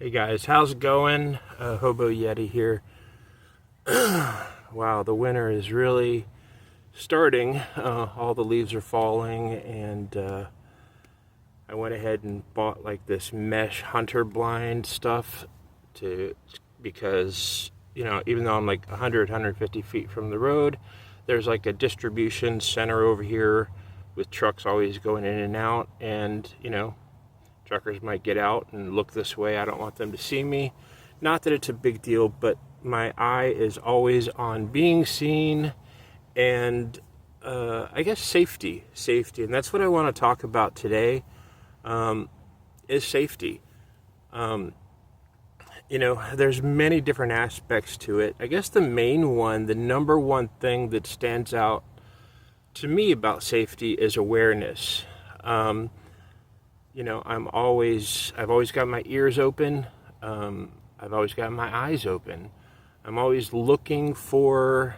Hey guys, how's it going? Hobo Yeti here. Wow, the winter is really starting. All the leaves are falling, and I went ahead and bought like this mesh hunter blind stuff because even though I'm like 150 feet from the road, there's like a distribution center over here with trucks always going in and out, and truckers might get out and look this way. I don't want them to see me. Not that it's a big deal, but my eye is always on being seen and I guess safety. And that's what I want to talk about today, is safety. There's many different aspects to it. I guess the main one, the number one thing that stands out to me about safety is awareness. I've always got my ears open. I've always got my eyes open. I'm always looking for,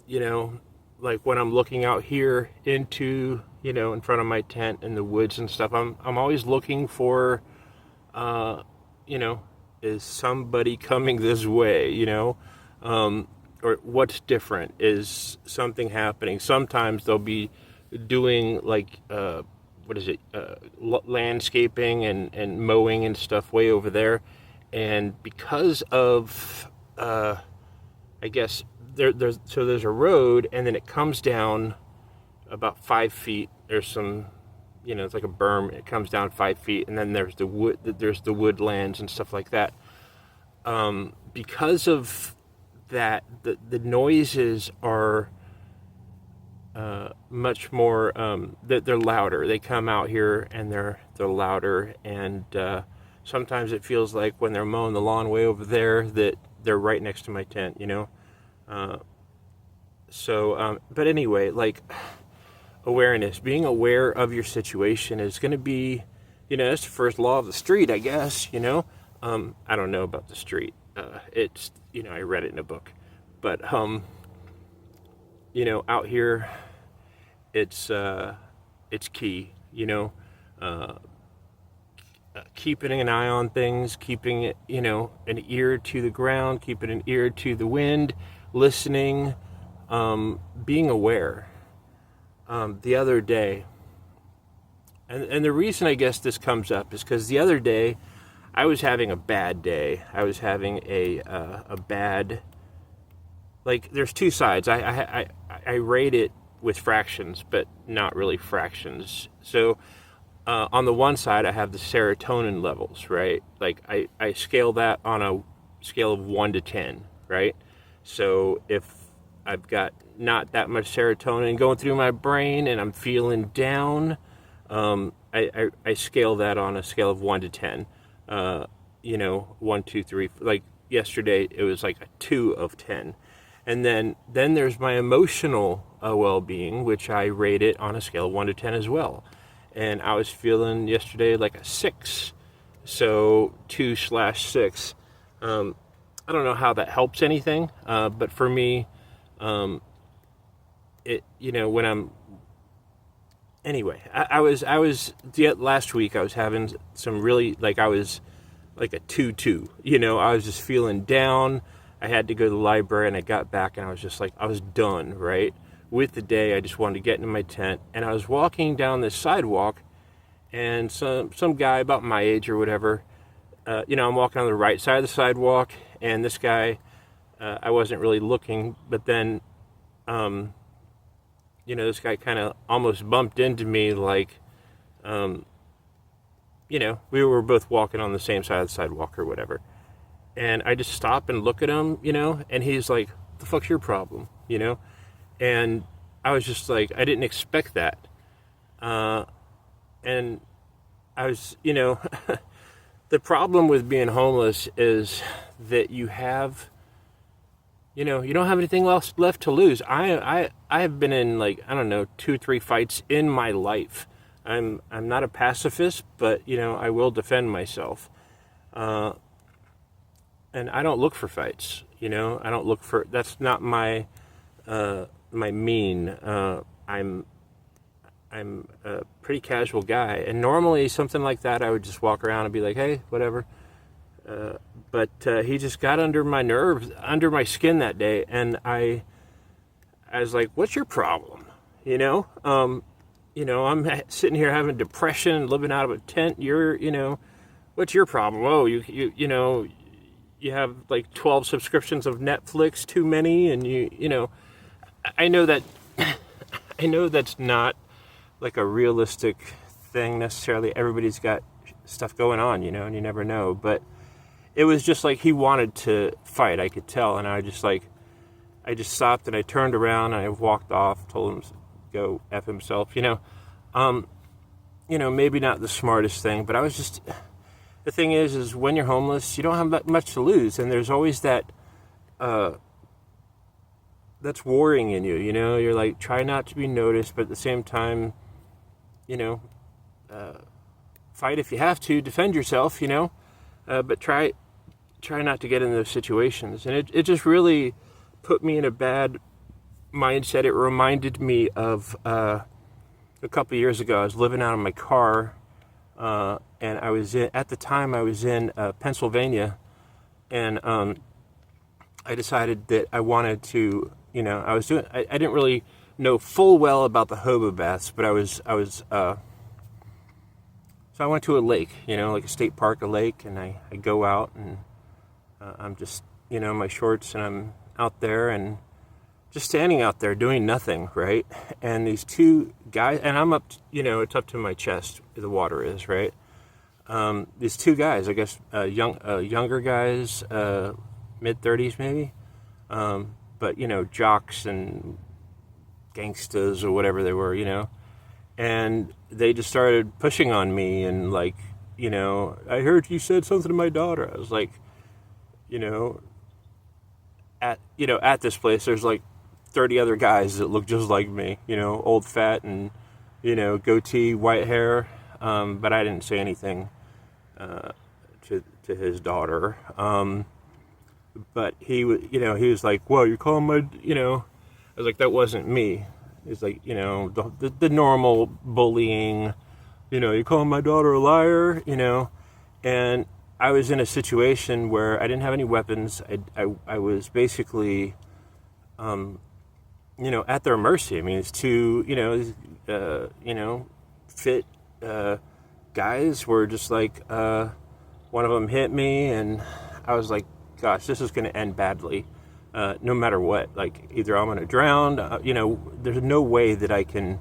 like when I'm looking out here into, in front of my tent in the woods and stuff, I'm always looking for, is somebody coming this way, or what's different? Is something happening? Sometimes they'll be doing like, landscaping and mowing and stuff way over there, and because of I guess there's a road, and then it comes down about 5 feet. There's some, it's like a berm. It comes down 5 feet, and then there's the woodlands and stuff like that. Because of that, the noises are much more, they're louder. They come out here and they're louder, and sometimes it feels like when they're mowing the lawn way over there that they're right next to my tent, but anyway, like awareness, being aware of your situation is going to be, that's the first law of the street, I guess. I don't know about the street. It's, I read it in a book, but out here, it's key, keeping an eye on things, keeping it, an ear to the ground, keeping an ear to the wind, listening, being aware. The other day, and the reason I guess this comes up is because the other day I was having a bad day. I was having a bad, like, there's two sides. I rate it with fractions, but not really fractions. So on the one side, I have the serotonin levels, right? Like I scale that on a scale of 1 to 10, right? So if I've got not that much serotonin going through my brain and I'm feeling down, I scale that on a scale of 1 to 10. 1, 2, 3. Like yesterday, it was like a 2 of 10. And then there's my emotional well-being, which I rate it on a scale of 1 to 10 as well. And I was feeling yesterday like a 6, so 2/6. I don't know how that helps anything, but for me, when I'm, anyway, last week I was having some really, like, I was like a 2-2, I was just feeling down. I had to go to the library, and I got back, and I was just like, I was done, right? With the day, I just wanted to get into my tent, and I was walking down this sidewalk, and some guy about my age or whatever, I'm walking on the right side of the sidewalk, and this guy, I wasn't really looking, but then, this guy kind of almost bumped into me, like, we were both walking on the same side of the sidewalk or whatever. And I just stop and look at him, and he's like, "What the fuck's your problem?" And I was just like, I didn't expect that. And I was, the problem with being homeless is that you have, you don't have anything else left to lose. I have been in, like, I don't know, 2-3 fights in my life. I'm not a pacifist, but, I will defend myself. And I don't look for fights, I don't look for, that's not my mean. I'm a pretty casual guy, and normally something like that, I would just walk around and be like, hey, whatever, But he just got under my nerves, under my skin that day, and I was like, "What's your problem?" You know, I'm sitting here having depression, living out of a tent. What's your problem? Oh, you have like 12 subscriptions of Netflix, too many, and I know that, I know that's not like a realistic thing necessarily. Everybody's got stuff going on, and you never know. But it was just like he wanted to fight, I could tell, and I just stopped and I turned around and I walked off, told him to go F himself, maybe not the smartest thing, but I was just, the thing is when you're homeless, you don't have that much to lose, and there's always that's worrying in you, you're like, try not to be noticed, but at the same time, fight if you have to, defend yourself, but try not to get in those situations. And it just really put me in a bad mindset. It reminded me of a couple of years ago. I was living out of my car, and at the time I was in Pennsylvania, and I decided that I wanted to, I didn't really know full well about the Hobo baths, but so I went to a lake, like a state park, a lake, and I go out, and I'm just, my shorts, and I'm out there and just standing out there doing nothing, right? And these two guys, and I'm up, it's up to my chest, the water is, right? These two guys, I guess, younger guys, mid-30s maybe, but, jocks and gangstas or whatever they were, and they just started pushing on me and like, I heard you said something to my daughter. I was like, at this place, there's like 30 other guys that look just like me, old, fat, and, goatee, white hair. But I didn't say anything to his daughter. But he was like, well, you're calling my, I was like, that wasn't me. It's like, the normal bullying, you calling my daughter a liar, and I was in a situation where I didn't have any weapons. I was basically, at their mercy. I mean, it's two, fit guys were just like, one of them hit me, and I was like, gosh, this is going to end badly. No matter what, like either I'm going to drown, there's no way that I can,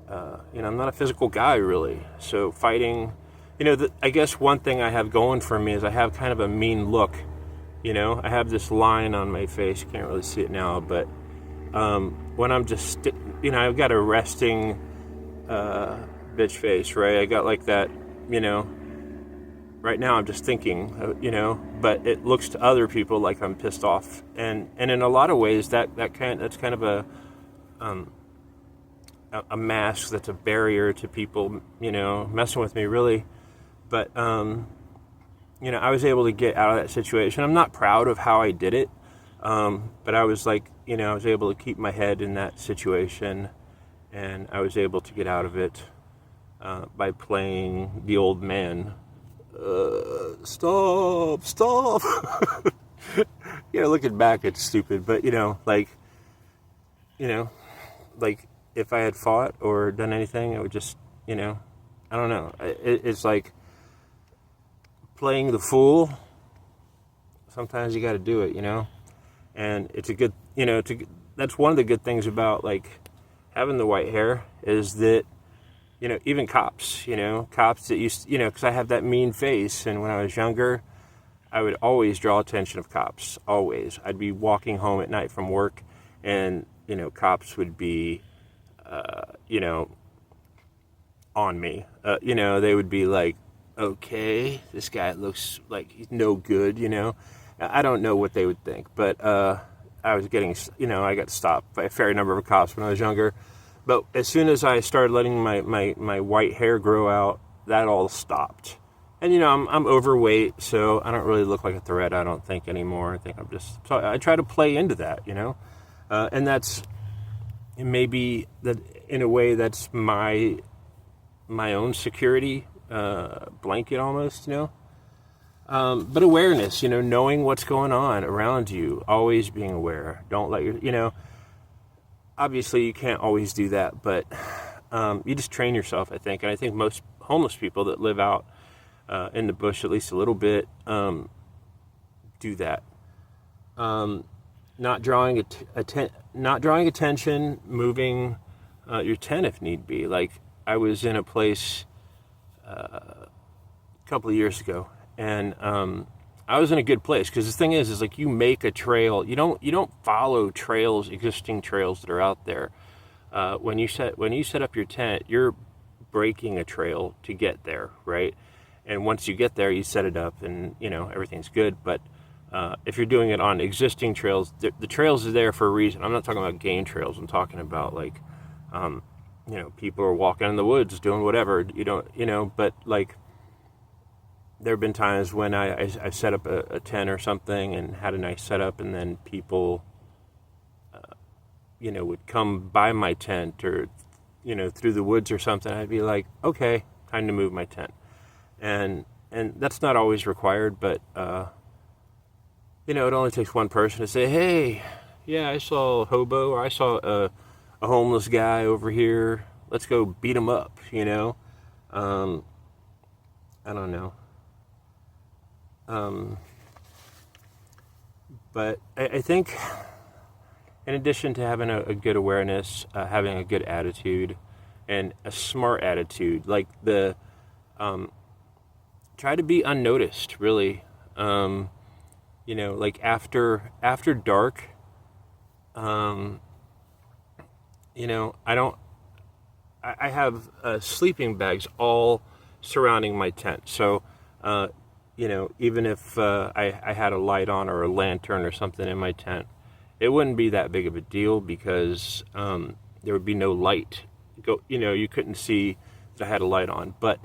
I'm not a physical guy really. So fighting, I guess one thing I have going for me is I have kind of a mean look, I have this line on my face. You can't really see it now, but, when I'm just, I've got a resting, bitch face, right? I got like that, right now I'm just thinking, but it looks to other people like I'm pissed off, and in a lot of ways that's kind of a mask that's a barrier to people, messing with me really. But I was able to get out of that situation. I'm not proud of how I did it, but I was like, I was able to keep my head in that situation, and I was able to get out of it by playing the old man. Stop. Looking back, it's stupid, but like if I had fought or done anything, I would just, I don't know. It's like playing the fool. Sometimes you got to do it, and it's a good, that's one of the good things about like having the white hair is that, even cops that used, because I have that mean face, and when I was younger, I would always draw attention of cops, always. I'd be walking home at night from work, and, cops would be, on me. They would be like, okay, this guy looks like he's no good, I don't know what they would think, but I was getting, I got stopped by a fair number of cops when I was younger. But as soon as I started letting my white hair grow out, that all stopped. And, I'm overweight, so I don't really look like a threat, I don't think, anymore. I think so I try to play into that, and that's maybe that in a way that's my own security blanket almost, But awareness, knowing what's going on around you, always being aware. Don't let obviously you can't always do that, but you just train yourself, I think. And I think most homeless people that live out in the bush at least a little bit do that. Not drawing attention, moving your tent if need be. Like, I was in a place a couple of years ago, and I was in a good place, because the thing is like, you make a trail. You don't follow existing trails that are out there. When you set up your tent, you're breaking a trail to get there, right? And once you get there, you set it up, and everything's good. But if you're doing it on existing trails, the trails are there for a reason. I'm not talking about game trails. I'm talking about like, people are walking in the woods doing whatever. But like, there have been times when I set up a tent or something and had a nice setup, and then people, would come by my tent, or, through the woods or something. I'd be like, okay, time to move my tent. And that's not always required, but, it only takes one person to say, hey, yeah, I saw a hobo, or I saw a homeless guy over here. Let's go beat him up, I don't know. But I think, in addition to having a good awareness, having a good attitude, and a smart attitude, like try to be unnoticed, really. Like after dark, I have sleeping bags all surrounding my tent. So, even if I had a light on or a lantern or something in my tent, it wouldn't be that big of a deal, because there would be no light. You couldn't see that I had a light on. But,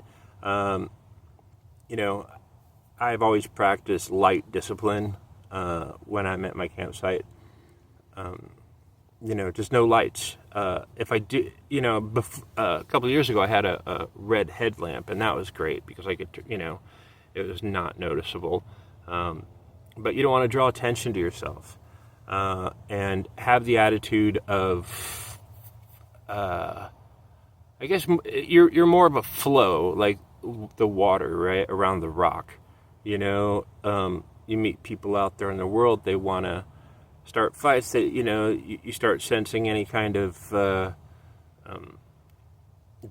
I've always practiced light discipline when I'm at my campsite. Just no lights. If I do, a couple of years ago, I had a red headlamp, and that was great, because I could, it was not noticeable. But you don't want to draw attention to yourself, and have the attitude of, I guess you're more of a flow, like the water, right, around the rock. You meet people out there in the world, they want to start fights, that, you start sensing any kind of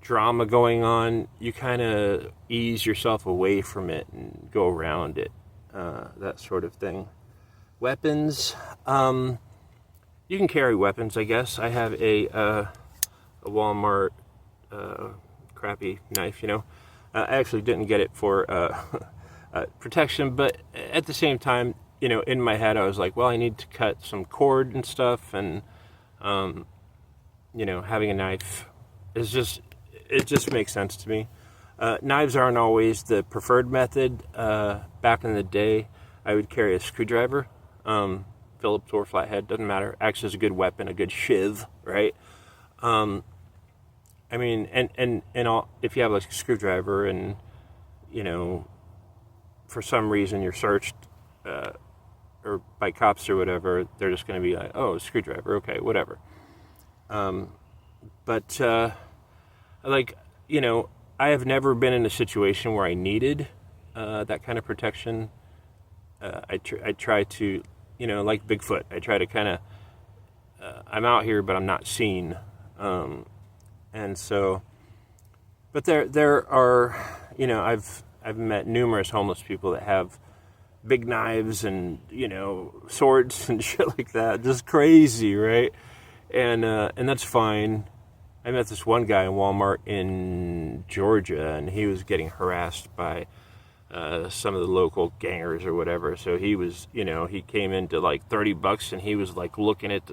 drama going on, you kind of ease yourself away from it and go around it, that sort of thing. Weapons, you can carry weapons, I guess. I have a Walmart crappy knife, I actually didn't get it for protection, but at the same time, in my head, I was like, well, I need to cut some cord and stuff, and having a knife is just makes sense to me. Knives aren't always the preferred method. Back in the day, I would carry a screwdriver, Phillips or flathead, doesn't matter. Acts as a good weapon, a good shiv, right? And if you have like a screwdriver, and for some reason you're searched, or by cops or whatever, they're just going to be like, oh, screwdriver, okay, whatever. But I have never been in a situation where I needed that kind of protection. I try to, like Bigfoot, I try to kind of, I'm out here, but I'm not seen. And so, but there are, I've met numerous homeless people that have big knives and, swords and shit like that. Just crazy, right? And that's fine. I met this one guy in Walmart in Georgia, and he was getting harassed by some of the local gangers or whatever. So he was, he came into like $30, and he was like looking at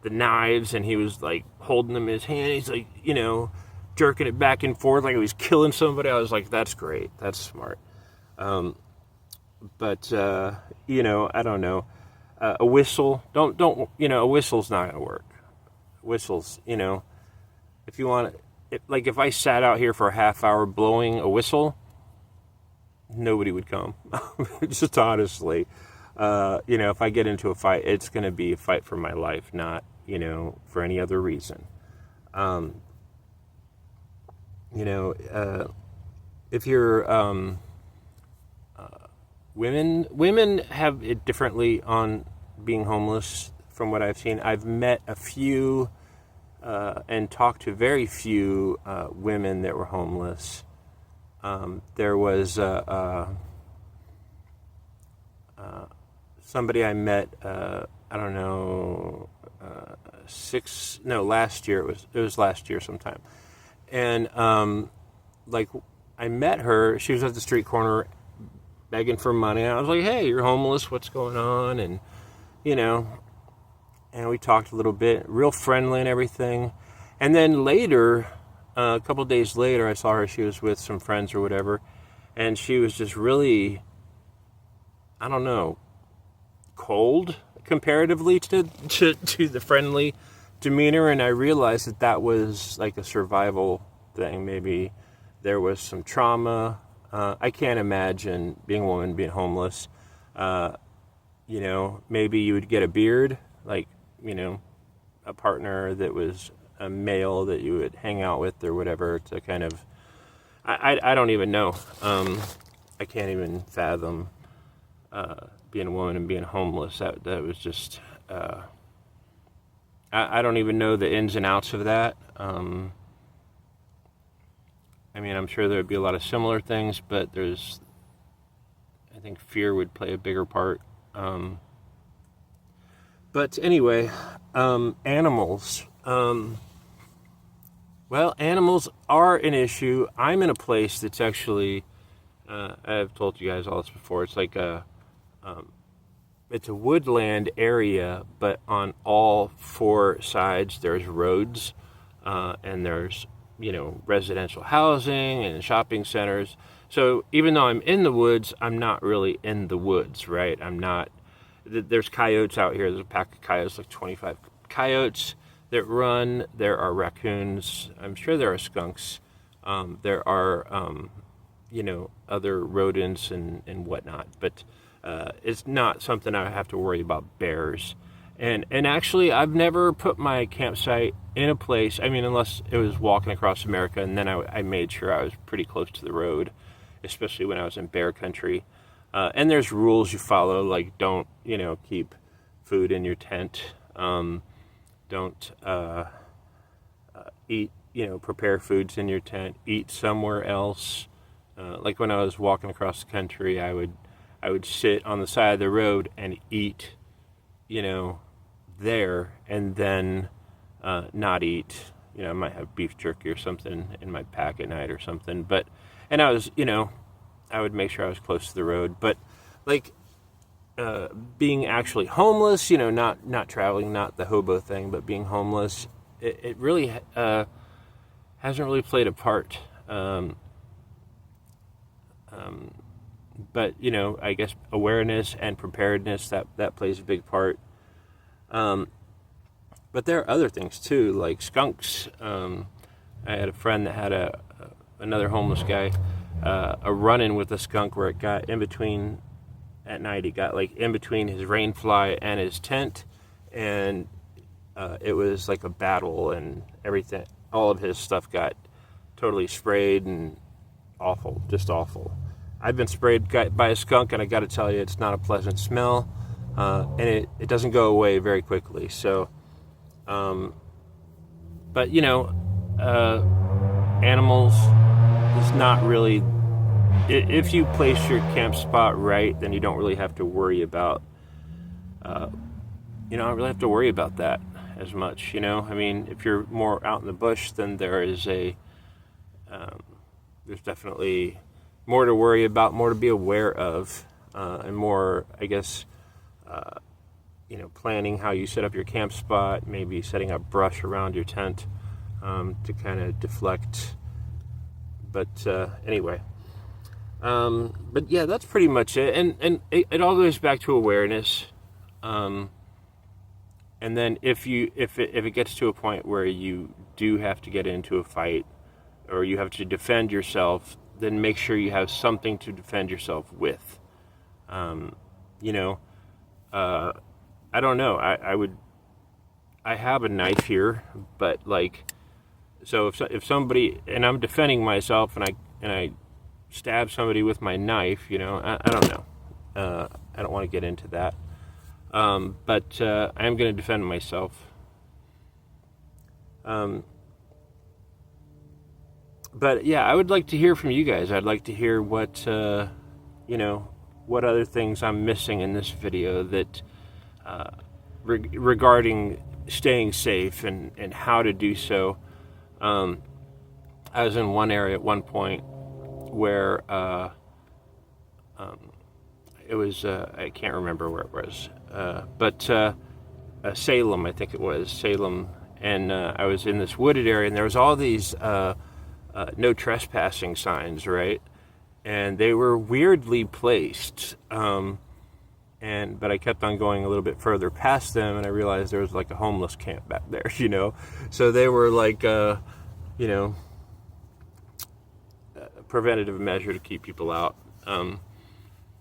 the knives, and he was like holding them in his hand. He's like, jerking it back and forth like he was killing somebody. I was like, that's great. That's smart. But I don't know. A whistle, don't, a whistle's not going to work. Whistles, if you want, if I sat out here for a half hour blowing a whistle, nobody would come. Just honestly, if I get into a fight, it's going to be a fight for my life, not, for any other reason. If you're, women have it differently on being homeless from what I've seen. I've met a few, and talked to very few, women that were homeless. There was, somebody I met, I don't know, last year, it was last year sometime. And, I met her, she was at the street corner begging for money. I was like, hey, you're homeless, what's going on? And, and we talked a little bit, real friendly and everything. And then later, a couple days later, I saw her, she was with some friends or whatever, and she was just really, I don't know, cold comparatively to the friendly demeanor. And I realized that was like a survival thing. Maybe there was some trauma. I can't imagine being a woman being homeless. Maybe you would get a beard, like, a partner that was a male that you would hang out with or whatever to kind of, I don't even know. I can't even fathom being a woman and being homeless. That was just, I don't even know the ins and outs of that. I'm sure there would be a lot of similar things, but I think fear would play a bigger part. But anyway, animals. Animals are an issue. I'm in a place that's actually, I've told you guys all this before, it's like it's a woodland area, but on all four sides there's roads, and there's, residential housing and shopping centers. So even though I'm in the woods, I'm not really in the woods, right? There's coyotes out here. There's a pack of coyotes, like 25 coyotes that run. There are raccoons. I'm sure there are skunks. There are, other rodents and whatnot. But it's not something I have to worry about. Bears. And actually, I've never put my campsite in a place, unless it was walking across America, and then I made sure I was pretty close to the road, especially when I was in bear country. And there's rules you follow, like don't, keep food in your tent. Don't eat, prepare foods in your tent. Eat somewhere else. Like when I was walking across the country, I would sit on the side of the road and eat, there, and then not eat. I might have beef jerky or something in my pack at night or something. And I was, I would make sure I was close to the road. But like being actually homeless, not traveling, not the hobo thing, but being homeless, it really hasn't really played a part. But I guess awareness and preparedness, that plays a big part. But there are other things too, like skunks. I had a friend that had another homeless guy, a run-in with a skunk where it got in between at night. He got like in between his rain fly and his tent, and it was like a battle, and everything, all of his stuff got totally sprayed and awful, just awful. I've been sprayed by a skunk, and I got to tell you, it's not a pleasant smell, and it doesn't go away very quickly. So, but animals is not really. If you place your camp spot right, then you don't really have to worry about. You don't really have to worry about that as much. If you're more out in the bush, then there's definitely more to worry about, more to be aware of, and more, I guess, planning how you set up your camp spot, maybe setting up brush around your tent to kind of deflect. But anyway, but yeah, that's pretty much it. And it all goes back to awareness. And then if it gets to a point where you do have to get into a fight or you have to defend yourself, then make sure you have something to defend yourself with. You know, I don't know. I have a knife here, but like, so if somebody, and I'm defending myself, and I stab somebody with my knife, you know, I don't know. I don't want to get into that. But I am going to defend myself. But yeah, I would like to hear from you guys. I'd like to hear what, you know, what other things I'm missing in this video that, regarding staying safe and how to do so. I was in one area at one point where it was, I can't remember where it was, but Salem, I think it was, Salem, and I was in this wooded area, and there was all these no trespassing signs, right? And they were weirdly placed, but I kept on going a little bit further past them, and I realized there was like a homeless camp back there, you know? So they were like, you know, a preventative measure to keep people out.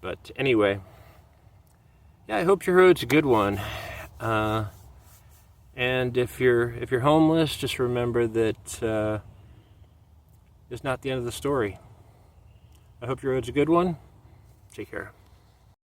But anyway, yeah, I hope your road's a good one. And if you're homeless, just remember that it's not the end of the story. I hope your road's a good one. Take care.